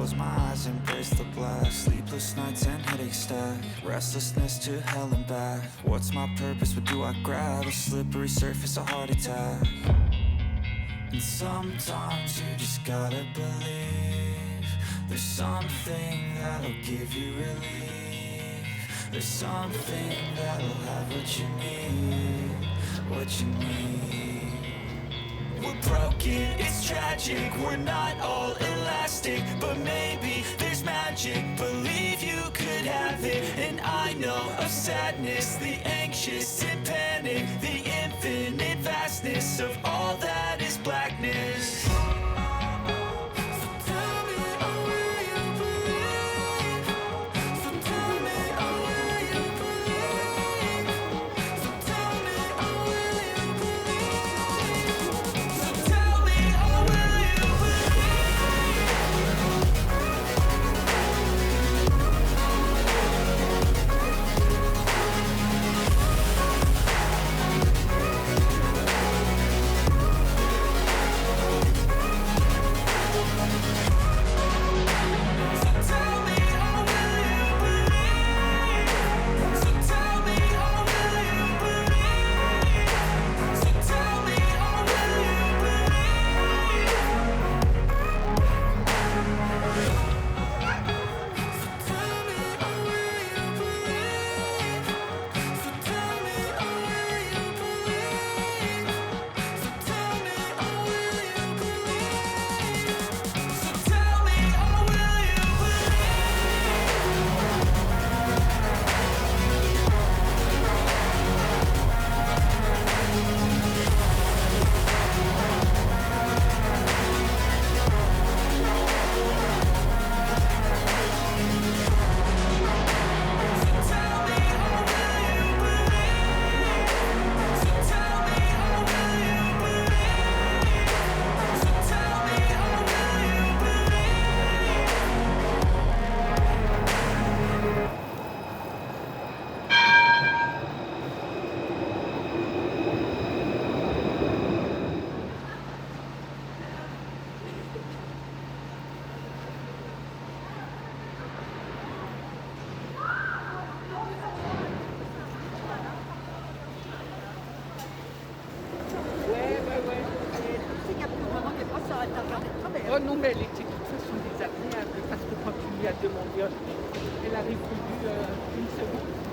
close my eyes, embrace the black. Sleepless nights and headaches stack, restlessness to hell and back. What's my purpose, what do I grab? A slippery surface, a heart attack. And sometimes you just gotta believe there's something that'll give you relief. There's something that'll have what you need, what you need. We're broken, it's tragic, we're not all elastic, but maybe there's magic. Believe you could have it, and I know of sadness, the anxious and panic, the infinite vastness of all that is blackness. Oh non, mais elle était de toute façon désagréable parce que quand tu lui as demandé, elle a répondu une seconde.